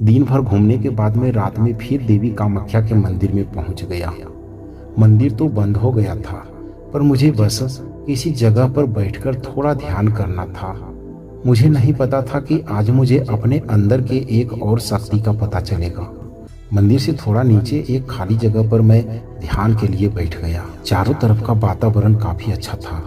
दिन भर घूमने के बाद मैं रात में फिर देवी कामाख्या के मंदिर में पहुंच गया। मंदिर तो बंद हो गया था, पर मुझे बस किसी जगह पर बैठकर थोड़ा ध्यान करना था। मुझे नहीं पता था कि आज मुझे अपने अंदर के एक और शक्ति का पता चलेगा। मंदिर से थोड़ा नीचे एक खाली जगह पर मैं ध्यान के लिए बैठ गया। चारों तरफ का वातावरण काफी अच्छा था।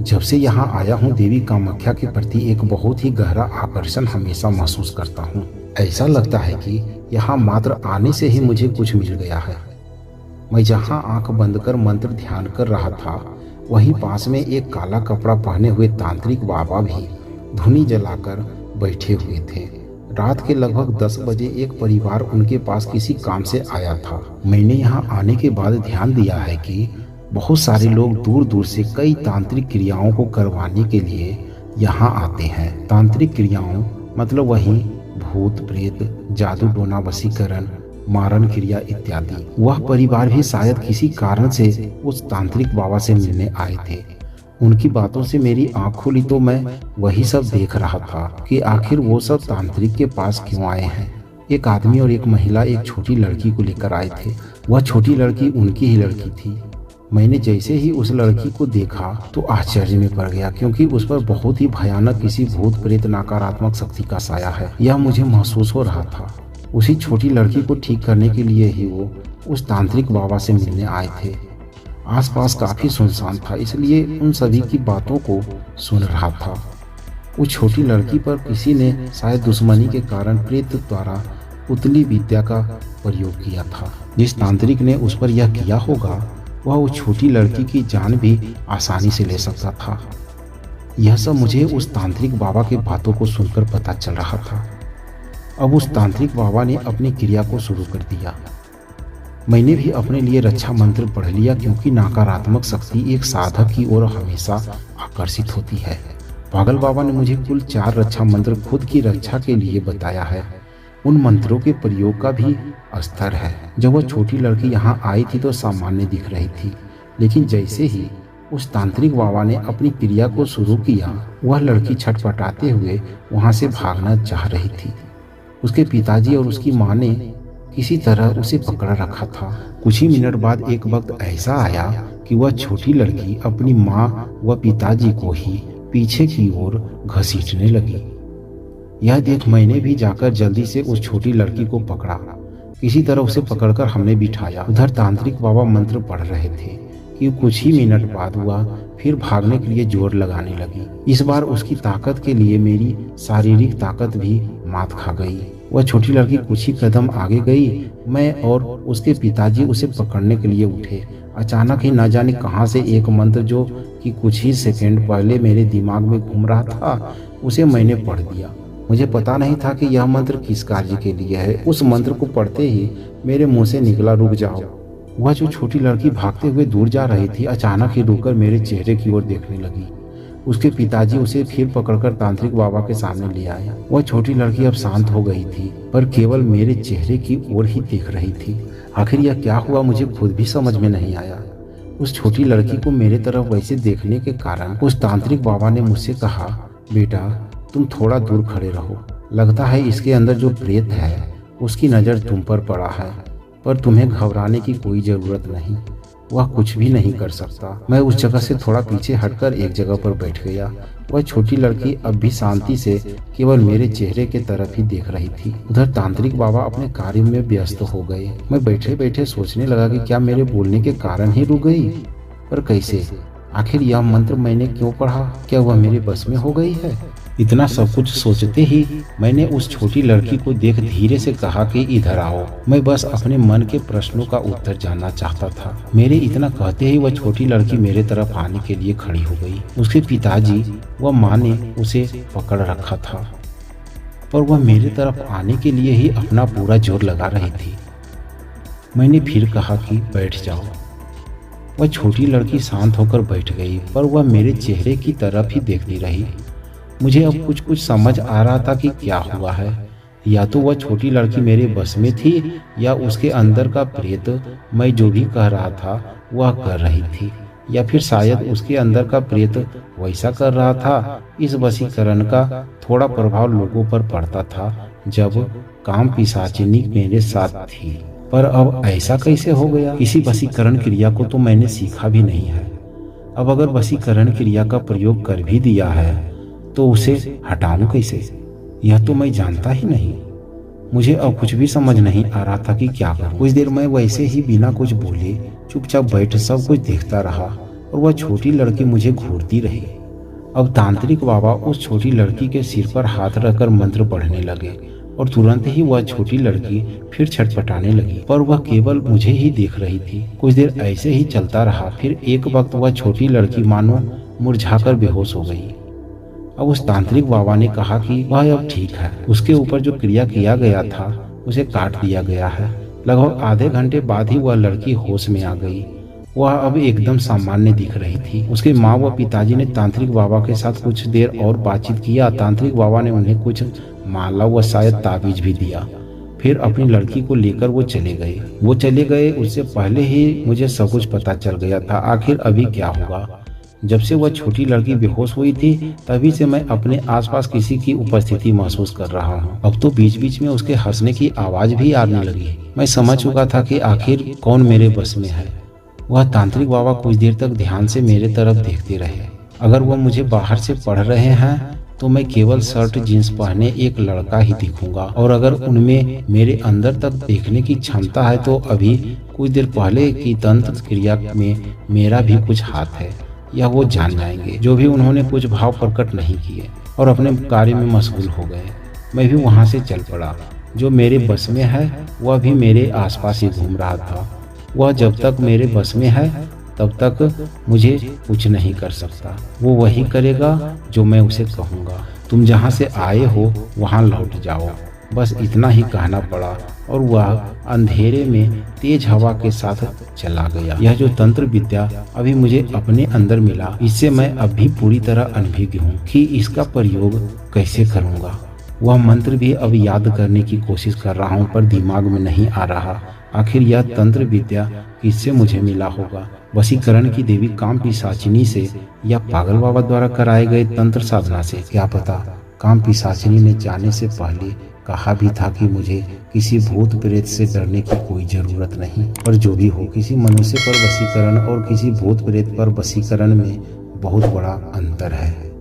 जब से यहाँ आया हूँ, देवी कामाख्या के प्रति एक बहुत ही गहरा आकर्षण हमेशा महसूस करता हूँ। ऐसा लगता है कि यहाँ मात्र आने से ही मुझे कुछ मिल गया है। मैं जहाँ आंख बंद कर मंत्र ध्यान कर रहा था, वहीं पास में एक काला कपड़ा पहने हुए तांत्रिक बाबा भी धुनी जलाकर बैठे हुए थे। रात के लगभग 10 बजे एक परिवार उनके पास किसी काम से आया था। मैंने यहाँ आने के बाद ध्यान दिया है कि बहुत सारे लोग दूर दूर से कई तांत्रिक क्रियाओं को करवाने के लिए यहाँ आते हैं। तांत्रिक क्रियाओं मतलब वही भूत प्रेत, जादू टोना, वशीकरण, मारण क्रिया इत्यादि। वह परिवार भी शायद किसी कारण से उस तांत्रिक बाबा से मिलने आए थे। उनकी बातों से मेरी आंख खुली तो मैं वही सब देख रहा था कि आखिर वो सब तांत्रिक के पास क्यों आए हैं। एक आदमी और एक महिला एक छोटी लड़की को लेकर आए थे। वह छोटी लड़की उनकी ही लड़की थी। मैंने जैसे ही उस लड़की को देखा तो आश्चर्य में पड़ गया, क्योंकि उस पर बहुत ही भयानक किसी भूत प्रेत नकारात्मक शक्ति का साया है, यह मुझे महसूस हो रहा था। उसी छोटी लड़की को ठीक करने के लिए ही वो उस तांत्रिक बाबा से मिलने आए थे। आसपास काफी सुनसान था, इसलिए उन सभी की बातों को सुन रहा था। उस छोटी लड़की पर किसी ने शायद दुश्मनी के कारण प्रेत द्वारा उतली विद्या का प्रयोग किया था। जिस तांत्रिक ने उस पर यह किया होगा, वह उस छोटी लड़की की जान भी आसानी से ले सकता था। यह सब मुझे उस तांत्रिक बाबा के बातों को सुनकर पता चल रहा था। अब उस तांत्रिक बाबा ने अपनी क्रिया को शुरू कर दिया। मैंने भी अपने लिए रक्षा मंत्र पढ़ लिया, क्योंकि नकारात्मक शक्ति एक साधक की ओर हमेशा आकर्षित होती है। पागल बाबा ने मुझे कुल 4 रक्षा मंत्र खुद की रक्षा के लिए बताया है। उन मंत्रों के प्रयोग का भी स्तर है। जब वह छोटी लड़की यहाँ आई थी तो सामान्य दिख रही थी, लेकिन जैसे ही उस तांत्रिक बाबा ने अपनी क्रिया को शुरू किया, वह लड़की छटपटाते हुए वहाँ से भागना चाह रही थी। उसके पिताजी और उसकी माँ ने किसी तरह उसे पकड़ रखा था। कुछ ही मिनट बाद एक वक्त ऐसा आया कि वह छोटी लड़की अपनी माँ व पिताजी को ही पीछे की ओर घसीटने लगी। यह देख मैंने भी जाकर जल्दी से उस छोटी लड़की को पकड़ा। किसी तरह उसे पकड़कर हमने बिठाया। उधर तांत्रिक बाबा मंत्र पढ़ रहे थे कि कुछ ही मिनट बाद वह फिर भागने के लिए जोर लगाने लगी। इस बार उसकी ताकत के लिए मेरी शारीरिक ताकत भी मात खा गई। वह छोटी लड़की कुछ ही कदम आगे गई। मैं और उसके पिताजी उसे पकड़ने के लिए उठे। अचानक ही न जाने कहां से एक मंत्र, जो कि कुछ ही सेकंड पहले मेरे दिमाग में घूम रहा था, उसे मैंने पढ़ दिया। मुझे पता नहीं था कि यह मंत्र किस कार्य के लिए है। उस मंत्र को पढ़ते ही मेरे मुंह से निकला, रुक जाओ। वह जो छोटी लड़की भागते हुए दूर जा रही थी, अचानक ही रुककर मेरे चेहरे की ओर देखने लगी। उसके पिताजी उसे फिर पकड़कर तांत्रिक बाबा के सामने ले आया। वह छोटी लड़की अब शांत हो गई थी, पर केवल मेरे चेहरे की ओर ही देख रही थी। आखिर यह क्या हुआ, मुझे खुद भी समझ में नहीं आया। उस छोटी लड़की को मेरे तरफ वैसे देखने के कारण उस तांत्रिक बाबा ने मुझसे कहा, बेटा तुम थोड़ा दूर खड़े रहो। लगता है इसके अंदर जो प्रेत है उसकी नज़र तुम पर पड़ा है, पर तुम्हें घबराने की कोई ज़रूरत नहीं। वह कुछ भी नहीं कर सकता। मैं उस जगह से थोड़ा पीछे हटकर एक जगह पर बैठ गया। वह छोटी लड़की अब भी शांति से केवल मेरे चेहरे के तरफ ही देख रही थी। उधर तांत्रिक बाबा अपने कार्य में व्यस्त हो गए। मैं बैठे बैठे सोचने लगा कि क्या मेरे बोलने के कारण ही रुक गई, पर कैसे? आखिर यह मंत्र मैंने क्यों पढ़ा? क्या वह मेरे बस में हो गई है? इतना सब कुछ सोचते ही मैंने उस छोटी लड़की को देख धीरे से कहा कि इधर आओ। मैं बस अपने मन के प्रश्नों का उत्तर जानना चाहता था। मेरे इतना कहते ही वह छोटी लड़की मेरे तरफ आने के लिए खड़ी हो गई। उसके पिताजी व माँ ने उसे पकड़ रखा था, पर वह मेरे तरफ आने के लिए ही अपना पूरा जोर लगा रही थी। मैंने फिर कहा कि बैठ जाओ। वह छोटी लड़की शांत होकर बैठ गई, पर वह मेरे चेहरे की तरफ ही देखती रही। मुझे अब कुछ कुछ समझ आ रहा था कि क्या हुआ है। या तो वह छोटी लड़की मेरे बस में थी, या उसके अंदर का प्रेत मैं जो भी कह रहा था वह कर रही थी, या फिर शायद उसके अंदर का प्रेत वैसा कर रहा था। इस वशीकरण का थोड़ा प्रभाव लोगों पर पड़ता था जब काम पिशाचिनी मेरे साथ थी। पर अब ऐसा कैसे हो गया? किसी वशीकरण क्रिया को तो मैंने सीखा भी नहीं है। अब अगर वशीकरण क्रिया का प्रयोग कर भी दिया है तो उसे हटाऊं कैसे? यह तो मैं जानता ही नहीं। मुझे अब कुछ भी समझ नहीं आ रहा था कि क्या करूं। कुछ देर मैं वैसे ही बिना कुछ बोले चुपचाप बैठ सब कुछ देखता रहा और वह छोटी लड़की मुझे घूरती रही। अब तांत्रिक बाबा उस छोटी लड़की के सिर पर हाथ रखकर मंत्र पढ़ने लगे और तुरंत ही वह छोटी लड़की फिर छटपटाने लगी, पर वह केवल मुझे ही देख रही थी। कुछ देर ऐसे ही चलता रहा। फिर एक वक्त वह छोटी लड़की मानो मुरझाकर बेहोश हो गई। अब उस तांत्रिक बाबा ने कहा कि वह अब ठीक है। उसके ऊपर जो क्रिया किया गया था उसे काट दिया गया है। लगभग आधे घंटे बाद ही वह लड़की होश में आ गई। वह अब एकदम सामान्य दिख रही थी। उसके माँ व पिताजी ने तांत्रिक बाबा के साथ कुछ देर और बातचीत किया। तांत्रिक बाबा ने उन्हें कुछ माला व शायद ताबीज भी दिया। फिर अपनी लड़की को लेकर वो चले गए। उससे पहले ही मुझे सब कुछ पता चल गया था। आखिर अभी क्या होगा? जब से वह छोटी लड़की बेहोश हुई थी तभी से मैं अपने आसपास किसी की उपस्थिति महसूस कर रहा हूँ। अब तो बीच बीच में उसके हंसने की आवाज भी आने लगी। मैं समझ चुका था कि आखिर कौन मेरे बस में है। वह तांत्रिक बाबा कुछ देर तक ध्यान से मेरे तरफ देखते रहे। अगर वह मुझे बाहर से पढ़ रहे हैं तो मैं केवल शर्ट जींस पहने एक लड़का ही दिखूंगा, और अगर उनमें मेरे अंदर तक देखने की क्षमता है तो अभी कुछ देर पहले की तंत्र क्रिया में मेरा भी कुछ हाथ है, यह वो जान जाएंगे। जो भी उन्होंने कुछ भाव प्रकट नहीं किए और अपने कार्य में मशगूल हो गए। मैं भी वहां से चल पड़ा। जो मेरे बस में है वह भी मेरे आसपास ही घूम रहा था। वह जब तक मेरे बस में है तब तक मुझे कुछ नहीं कर सकता। वो वही करेगा जो मैं उसे कहूँगा। तुम जहाँ से आए हो वहाँ लौट जाओ, बस इतना ही कहना पड़ा और वह अंधेरे में तेज हवा के साथ चला गया। यह जो तंत्र विद्या अभी मुझे अपने अंदर मिला, इससे मैं अब भी पूरी तरह अनभिज्ञ हूँ कि इसका प्रयोग कैसे करूँगा। वह मंत्र भी अब याद करने की कोशिश कर रहा हूँ पर दिमाग में नहीं आ रहा। आखिर यह तंत्र विद्या किससे मुझे मिला होगा? वशीकरण की देवी काम पिशाचिनी से या पागल बाबा द्वारा कराए गए तंत्र साधना से? क्या पता। काम पिशाचिनी ने जाने से पहले कहा भी था कि मुझे किसी भूत प्रेत से डरने की कोई जरूरत नहीं। पर जो भी हो, किसी मनुष्य पर वशीकरण और किसी भूत प्रेत पर वशीकरण में बहुत बड़ा अंतर है।